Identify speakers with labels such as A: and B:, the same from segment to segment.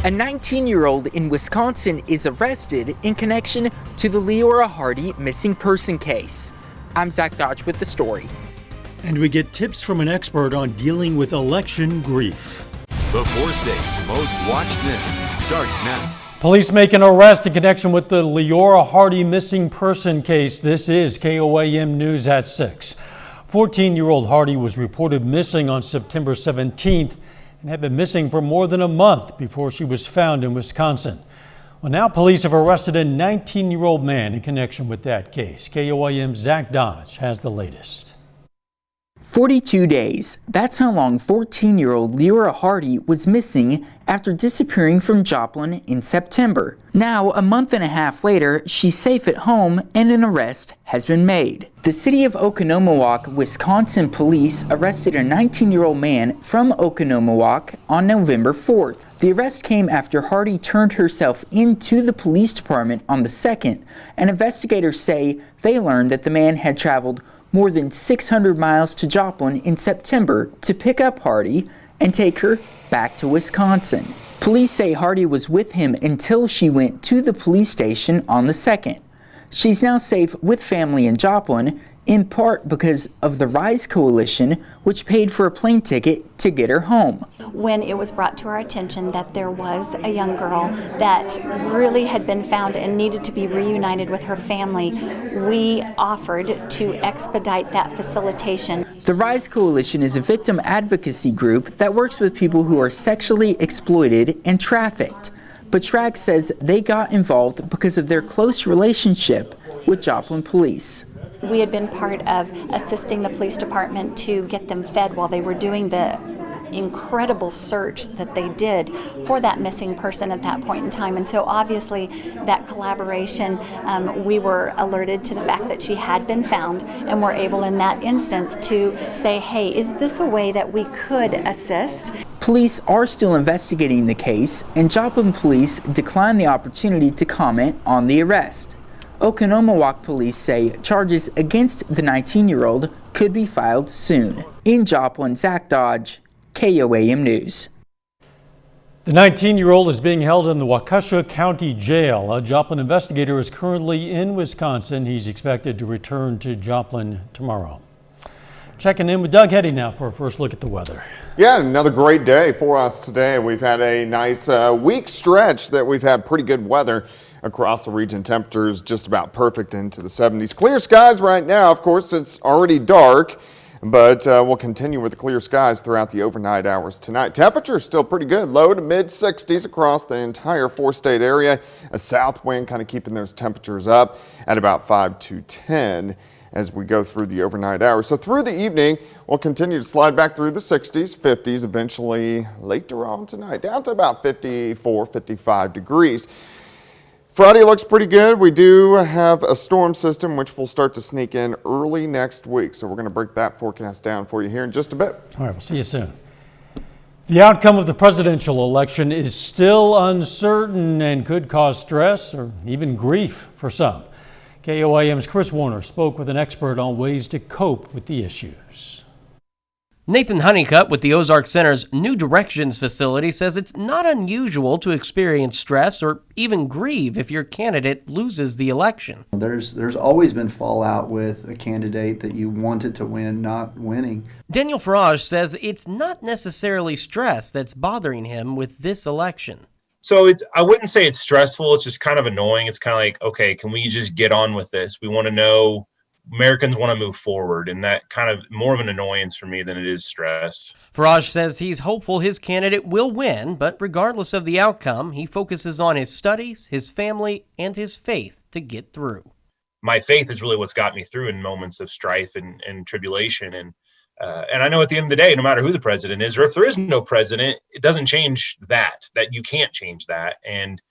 A: A 19-year-old in Wisconsin is arrested in connection to the Leora Hardy missing person case. I'm Zach Dodge with the story.
B: And we get tips from an expert on dealing with election grief.
C: The four states' most watched news starts now.
B: Police make an arrest in connection with the Leora Hardy missing person case. This is KOAM News at 6. 14-year-old Hardy was reported missing on September 17th and had been missing for more than a month before she was found in Wisconsin. Well, now police have arrested a 19-year-old man in connection with that case. KOAM's Zach Dodge has the latest.
A: 42 days. That's how long 14-year-old Leora Hardy was missing after disappearing from Joplin in September. Now, a month and a half later, she's safe at home and an arrest has been made. The city of Oconomowoc, Wisconsin police arrested a 19-year-old man from Oconomowoc on November 4th. The arrest came after Hardy turned herself into the police department on the 2nd, and investigators say they learned that the man had traveled more than 600 miles to Joplin in September to pick up Hardy and take her back to Wisconsin. Police say Hardy was with him until she went to the police station on the 2nd. She's now safe with family in Joplin, in part because of the Rise Coalition, which paid for a plane ticket to get her home.
D: When it was brought to our attention that there was a young girl that really had been found and needed to be reunited with her family, we offered to expedite that facilitation.
A: The Rise Coalition is a victim advocacy group that works with people who are sexually exploited and trafficked. But TRAC says they got involved because of their close relationship with Joplin police.
D: We had been part of assisting the police department to get them fed while they were doing the incredible search that they did for that missing person at that point in time. And so obviously that collaboration, we were alerted to the fact that she had been found and were able in that instance to say, hey, is this a way that we could assist?
A: Police are still investigating the case, and Joplin police declined the opportunity to comment on the arrest. Oconomowoc police say charges against the 19-year-old could be filed soon. In Joplin, Zach Dodge, KOAM News.
B: The 19-year-old is being held in the Waukesha County Jail. A Joplin investigator is currently in Wisconsin. He's expected to return to Joplin tomorrow. Checking in with Doug Heddy now for a first look at the weather.
E: Yeah, another great day for us today. We've had a nice week stretch that we've had pretty good weather across the region. Temperatures just about perfect into the 70s. Clear skies right now. Of course, it's already dark, but we'll continue with the clear skies throughout the overnight hours tonight. Temperatures still pretty good, low to mid 60s across the entire four-state area. A south wind kind of keeping those temperatures up at about 5 to 10 as we go through the overnight hours. So through the evening, we'll continue to slide back through the 60s, 50s, eventually later on tonight, down to about 54, 55 degrees. Friday looks pretty good. We do have a storm system which will start to sneak in early next week. So we're going to break that forecast down for you here in just a bit.
B: All right, we'll see you soon. The outcome of the presidential election is still uncertain and could cause stress or even grief for some. KOAM's Chris Warner spoke with an expert on ways to cope with the issues.
F: Nathan Honeycutt with the Ozark Center's New Directions facility says it's not unusual to experience stress or even grieve if your candidate loses the election.
G: There's always been fallout with a candidate that you wanted to win not winning.
F: Daniel Farage says it's not necessarily stress that's bothering him with this election.
H: So I wouldn't say it's stressful. It's just kind of annoying. It's kind of like, okay, can we just get on with this? We want to know. Americans want to move forward, and that kind of more of an annoyance for me than it is stress.
F: Farage says he's hopeful his candidate will win, but regardless of the outcome, he focuses on his studies, his family, and his faith to get through.
H: My faith is really what's got me through in moments of strife and tribulation. And I know at the end of the day, no matter who the president is, or if there is no president, it doesn't change that you can't change that. And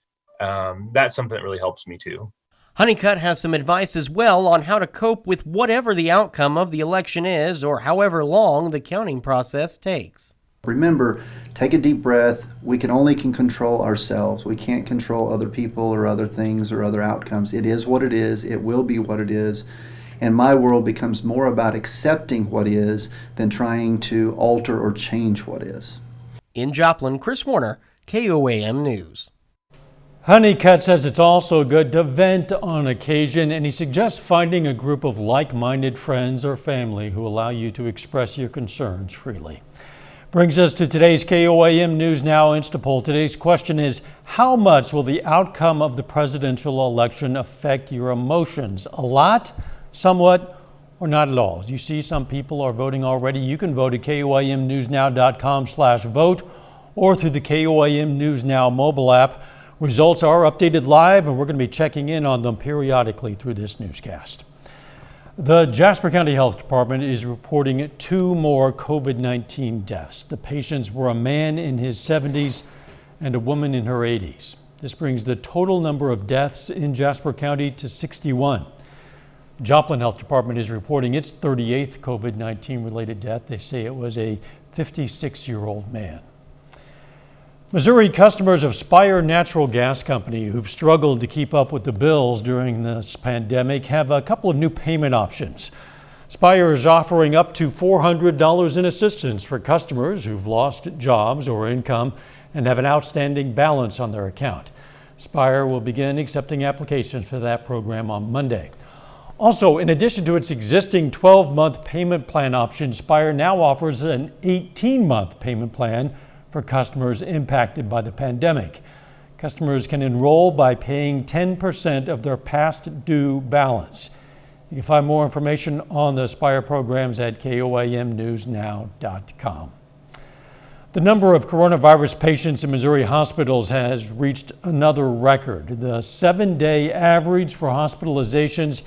H: that's something that really helps me too.
F: Honeycutt has some advice as well on how to cope with whatever the outcome of the election is or however long the counting process takes.
G: Remember, take a deep breath. We can control ourselves. We can't control other people or other things or other outcomes. It is what it is. It will be what it is. And my world becomes more about accepting what is than trying to alter or change what is.
F: In Joplin, Chris Warner, KOAM News.
B: Honeycutt says it's also good to vent on occasion, and he suggests finding a group of like-minded friends or family who allow you to express your concerns freely. Brings us to today's KOAM News Now Instapoll. Today's question is, how much will the outcome of the presidential election affect your emotions? A lot, somewhat, or not at all? As you see, some people are voting already. You can vote at KOAMnewsnow.com/vote or through the KOAM News Now mobile app. Results are updated live, and we're going to be checking in on them periodically through this newscast. The Jasper County Health Department is reporting 2 more COVID-19 deaths. The patients were a man in his 70s and a woman in her 80s. This brings the total number of deaths in Jasper County to 61. Joplin Health Department is reporting its 38th COVID-19 related death. They say it was a 56-year-old man. Missouri customers of Spire Natural Gas Company who've struggled to keep up with the bills during this pandemic have a couple of new payment options. Spire is offering up to $400 in assistance for customers who've lost jobs or income and have an outstanding balance on their account. Spire will begin accepting applications for that program on Monday. Also, in addition to its existing 12-month payment plan option, Spire now offers an 18-month payment plan for customers impacted by the pandemic. Customers can enroll by paying 10% of their past due balance. You can find more information on the Spire programs at KOAMnewsnow.com. The number of coronavirus patients in Missouri hospitals has reached another record. The 7-day average for hospitalizations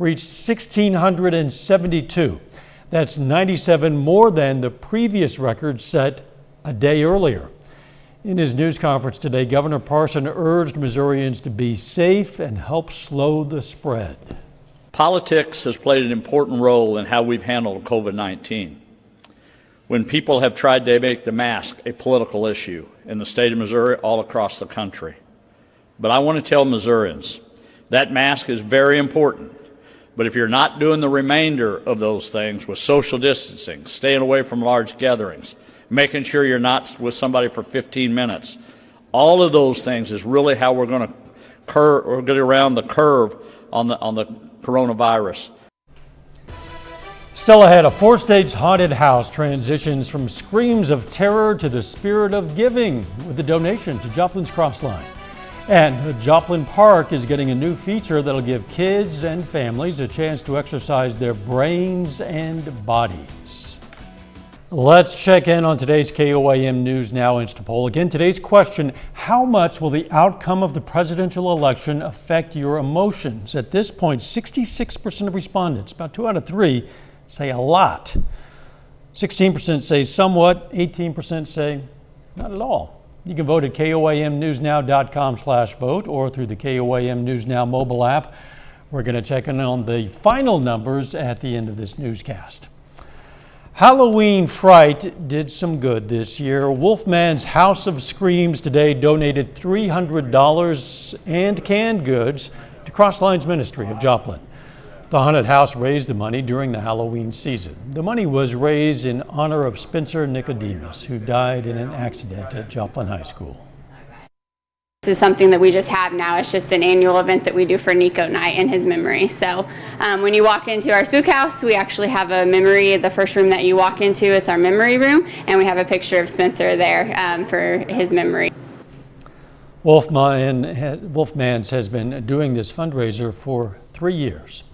B: reached 1,672. That's 97 more than the previous record set a day earlier. In his news conference today, Governor Parson urged Missourians to be safe and help slow the spread.
I: Politics has played an important role in how we've handled COVID-19. When people have tried to make the mask a political issue in the state of Missouri, all across the country. But I want to tell Missourians that mask is very important. But if you're not doing the remainder of those things with social distancing, staying away from large gatherings, making sure you're not with somebody for 15 minutes. All of those things is really how we're going to get around the curve on the coronavirus.
B: Still ahead, a 4-stage haunted house transitions from screams of terror to the spirit of giving with a donation to Joplin's Crossline. And Joplin Park is getting a new feature that'll give kids and families a chance to exercise their brains and bodies. Let's check in on today's KOAM News Now Instapoll. Again, today's question, how much will the outcome of the presidential election affect your emotions? At this point, 66% of respondents, about 2 out of 3, say a lot. 16% say somewhat, 18% say not at all. You can vote at KOAMnewsnow.com/vote or through the KOAM News Now mobile app. We're going to check in on the final numbers at the end of this newscast. Halloween Fright did some good this year. Wolfman's House of Screams today donated $300 and canned goods to Crossline's Ministry of Joplin. The haunted house raised the money during the Halloween season. The money was raised in honor of Spencer Nicodemus, who died in an accident at Joplin High School.
J: This is something that we just have now. It's just an annual event that we do for Nico Night in his memory. So when you walk into our spook house, we actually have a memory. The first room that you walk into, it's our memory room, and we have a picture of Spencer there for his memory.
B: Wolfman's has been doing this fundraiser for 3 years.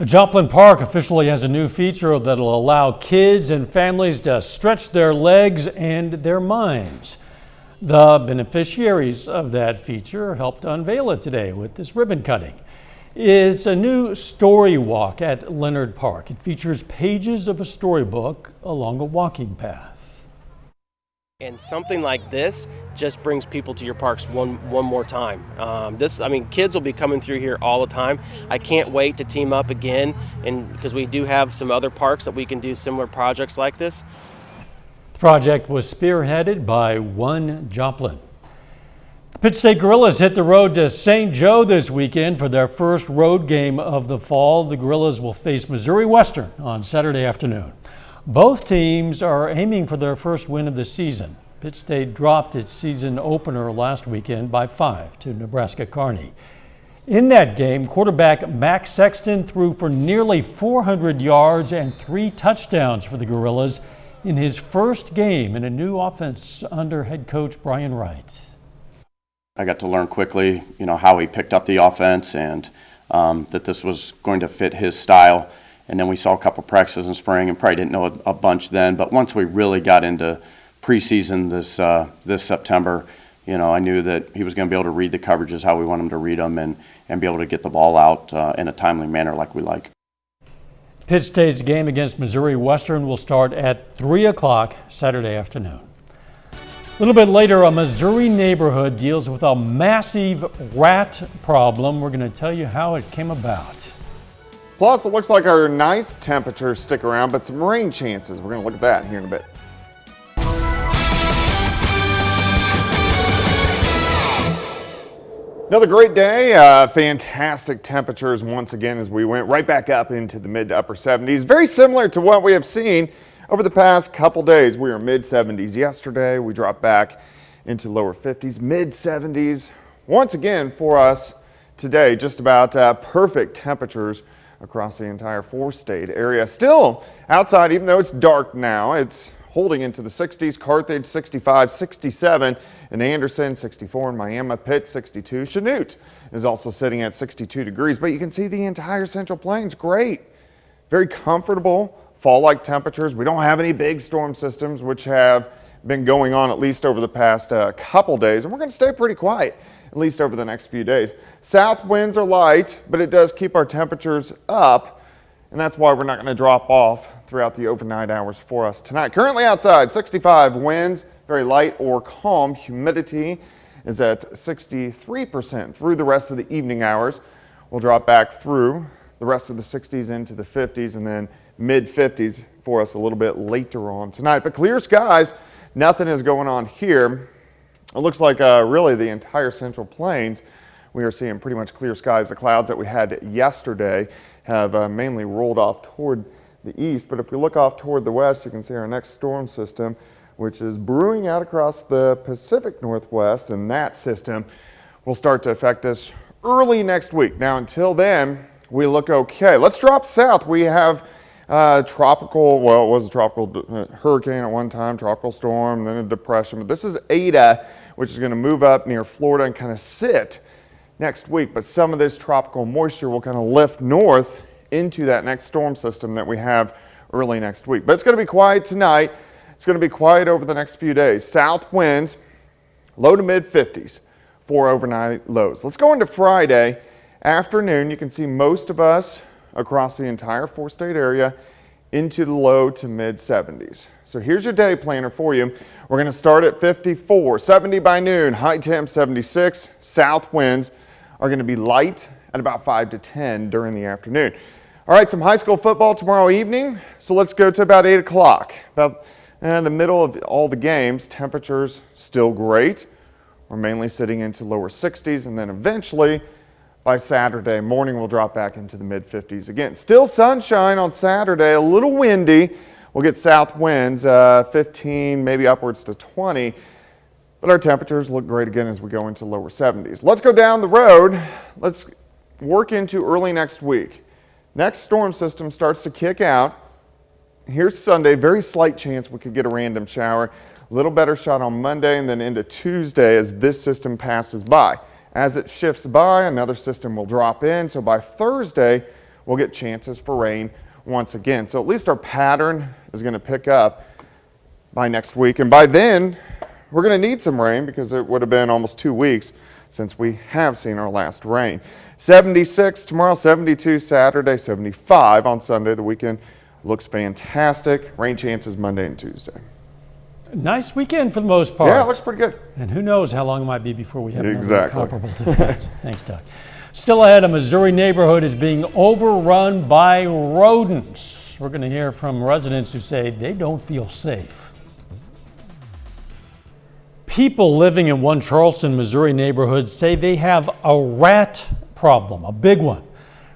B: Joplin Park officially has a new feature that'll allow kids and families to stretch their legs and their minds. The beneficiaries of that feature helped unveil it today with this ribbon cutting. It's a new story walk at Leonard Park. It features pages of a storybook along a walking path.
K: And something like this just brings people to your parks one more time. Kids will be coming through here all the time. I can't wait to team up again, and because we do have some other parks that we can do similar projects like this.
B: The project was spearheaded by One Joplin. The Pitt State Gorillas hit the road to St. Joe this weekend for their first road game of the fall. The Gorillas will face Missouri Western on Saturday afternoon. Both teams are aiming for their first win of the season. Pitt State dropped its season opener last weekend by 5 to Nebraska Kearney. In that game, quarterback Max Sexton threw for nearly 400 yards and 3 touchdowns for the Gorillas in his first game in a new offense under head coach Brian Wright.
L: I got to learn quickly, how he picked up the offense and that this was going to fit his style. And then we saw a couple practices in spring and probably didn't know a bunch then. But once we really got into preseason this September, I knew that he was going to be able to read the coverages how we want him to read them and be able to get the ball out in a timely manner like we like.
B: Pitt State's game against Missouri Western will start at 3 o'clock Saturday afternoon. A little bit later, a Missouri neighborhood deals with a massive rat problem. We're going to tell you how it came about.
E: Plus, it looks like our nice temperatures stick around, but some rain chances. We're going to look at that here in a bit. Another great day, fantastic temperatures once again as we went right back up into the mid to upper 70s. Very similar to what we have seen over the past couple days. We were mid 70s yesterday. We dropped back into lower 50s, mid 70s. Once again for us today, just about perfect temperatures across the entire 4-state area. Still outside, even though it's dark now, it's holding into the 60s. Carthage 65, 67 in Anderson, 64 in Miami, Pitt 62. Chanute is also sitting at 62 degrees, but you can see the entire Central Plains great. Very comfortable fall-like temperatures. We don't have any big storm systems, which have been going on at least over the past couple days, and we're going to stay pretty quiet at least over the next few days. South winds are light, but it does keep our temperatures up, and that's why we're not going to drop off throughout the overnight hours for us tonight. Currently outside, 65 winds, very light or calm. Humidity is at 63% through the rest of the evening hours. We'll drop back through the rest of the 60s into the 50s and then mid 50s for us a little bit later on tonight. But clear skies, nothing is going on here. It looks like really the entire Central Plains, we are seeing pretty much clear skies. The clouds that we had yesterday have mainly rolled off toward the east, but if we look off toward the west, you can see our next storm system, which is brewing out across the Pacific Northwest, and that system will start to affect us early next week. Now, until then, we look okay. Let's drop south. We have tropical, well, it was a tropical hurricane at one time, tropical storm, then a depression, but this is Eta, which is going to move up near Florida and kind of sit next week, but some of this tropical moisture will kind of lift north into that next storm system that we have early next week. But it's going to be quiet tonight. It's going to be quiet over the next few days. South winds, low to mid 50s for overnight lows. Let's go into Friday afternoon. You can see most of us across the entire 4-state area into the low to mid 70s. So here's your day planner for you. We're going to start at 54, 70 by noon, high temp 76. South winds are going to be light at about 5 to 10 during the afternoon. All right, some high school football tomorrow evening. So let's go to about 8 o'clock. About in the middle of all the games, temperatures still great. We're mainly sitting into lower 60s, and then eventually by Saturday morning, we'll drop back into the mid 50s again. Still sunshine on Saturday, a little windy. We'll get south winds, 15, maybe upwards to 20. But our temperatures look great again as we go into lower 70s. Let's go down the road. Let's work into early next week. Next storm system starts to kick out. Here's Sunday, very slight chance we could get a random shower. A little better shot on Monday and then into Tuesday as this system passes by. As it shifts by, another system will drop in. So by Thursday, we'll get chances for rain once again. So at least our pattern is going to pick up by next week. And by then, we're going to need some rain because it would have been almost 2 weeks since we have seen our last rain. 76 tomorrow, 72 Saturday, 75 on Sunday. The weekend looks fantastic. Rain chances Monday and Tuesday.
B: Nice weekend for the most part.
E: Yeah, it looks pretty good.
B: And who knows how long it might be before we have another
E: Exactly.
B: comparable to that. Thanks, Doug. Still ahead, a Missouri neighborhood is being overrun by rodents. We're going to hear from residents who say they don't feel safe. People living in one Charleston, Missouri neighborhood say they have a rat problem, a big one.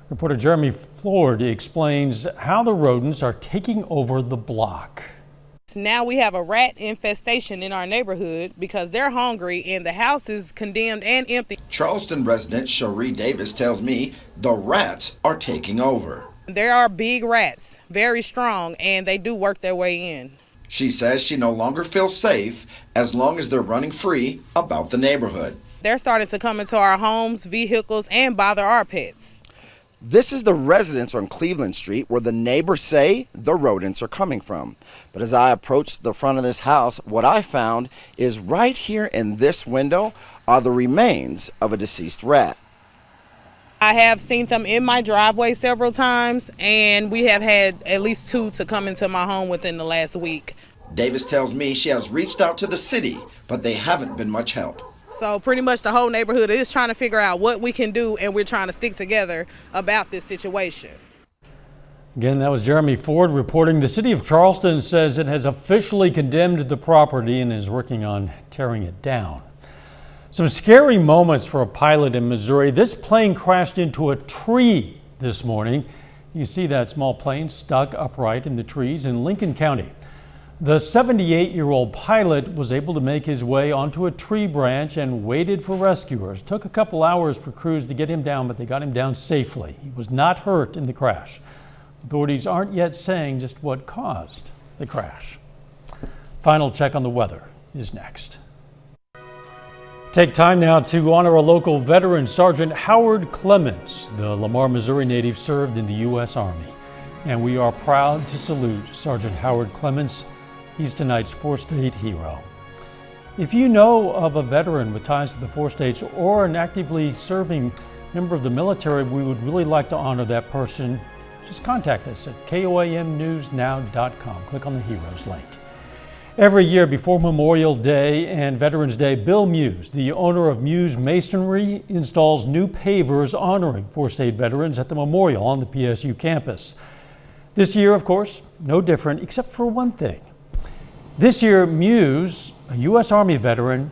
B: Reporter Jeremy Ford explains how the rodents are taking over the block.
M: Now we have a rat infestation in our neighborhood because they're hungry and the house is condemned and empty.
N: Charleston resident Cherie Davis tells me the rats are taking over.
M: There are big rats, very strong, and they do work their way in.
N: She says she no longer feels safe as long as they're running free about the neighborhood.
M: They're starting to come into our homes, vehicles, and bother our pets.
O: This is the residence on Cleveland Street where the neighbors say the rodents are coming from. But as I approached the front of this house, what I found is right here in this window are the remains of a deceased rat.
M: I have seen them in my driveway several times, and we have had at least 2 to come into my home within the last week.
N: Davis tells me she has reached out to the city, but they haven't been much help.
M: So pretty much the whole neighborhood is trying to figure out what we can do, and we're trying to stick together about this situation.
B: Again, that was Jeremy Ford reporting. The city of Charleston says it has officially condemned the property and is working on tearing it down. Some scary moments for a pilot in Missouri. This plane crashed into a tree this morning. You see that small plane stuck upright in the trees in Lincoln County. The 78-year-old pilot was able to make his way onto a tree branch and waited for rescuers. Took a couple hours for crews to get him down, but they got him down safely. He was not hurt in the crash. Authorities aren't yet saying just what caused the crash. Final check on the weather is next. Take time now to honor a local veteran, Sergeant Howard Clements. The Lamar, Missouri native served in the U.S. Army, and we are proud to salute Sergeant Howard Clements. He's tonight's 4-state hero. If you know of a veteran with ties to the 4 states or an actively serving member of the military, we would really like to honor that person. Just contact us at koamnewsnow.com. Click on the Heroes link. Every year before Memorial Day and Veterans Day, Bill Muse, the owner of Muse Masonry, installs new pavers honoring 4-state veterans at the memorial on the PSU campus. This year, of course, no different, except for one thing. This year, Muse, a U.S. Army veteran,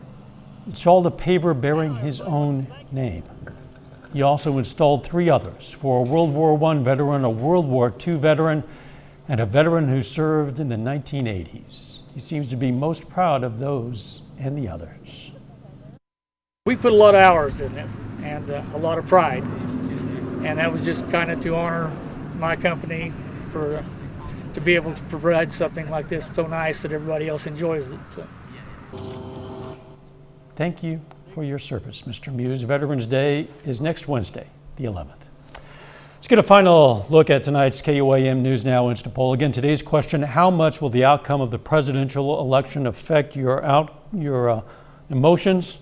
B: installed a paver bearing his own name. He also installed 3 others for a World War I veteran, a World War II veteran, and a veteran who served in the 1980s. He seems to be most proud of those and the others.
P: We put a lot of hours in it and a lot of pride, and that was just kind of to honor my company for to be able to provide something like this so nice that everybody else enjoys it. So.
B: Thank you for your service, Mr. Muse. Veterans Day is next Wednesday, the 11th. Let's get a final look at tonight's KOAM News Now Instant Poll. Again, today's question: how much will the outcome of the presidential election affect your emotions?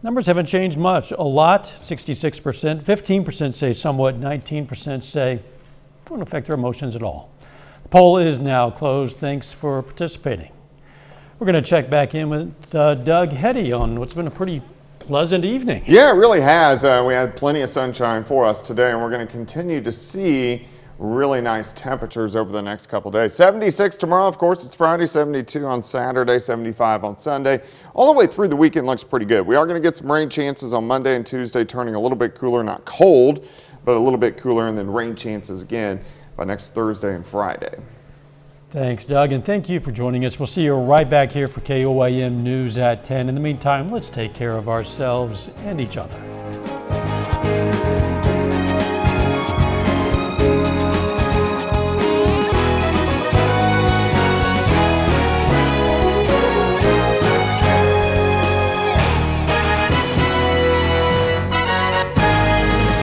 B: Numbers haven't changed much. A lot, 66%. 15% say somewhat. 19% say it won't affect their emotions at all. The poll is now closed. Thanks for participating. We're going to check back in with Doug Hetty on what's been a pretty pleasant evening.
E: Yeah, it really has. We had plenty of sunshine for us today, and we're going to continue to see really nice temperatures over the next couple days. 76 tomorrow, of course, it's Friday, 72 on Saturday, 75 on Sunday. All the way through the weekend looks pretty good. We are going to get some rain chances on Monday and Tuesday, turning a little bit cooler, not cold, but a little bit cooler, and then rain chances again by next Thursday and Friday.
B: Thanks, Doug, and thank you for joining us. We'll see you right back here for KOAM News at 10. In the meantime, let's take care of ourselves and each other.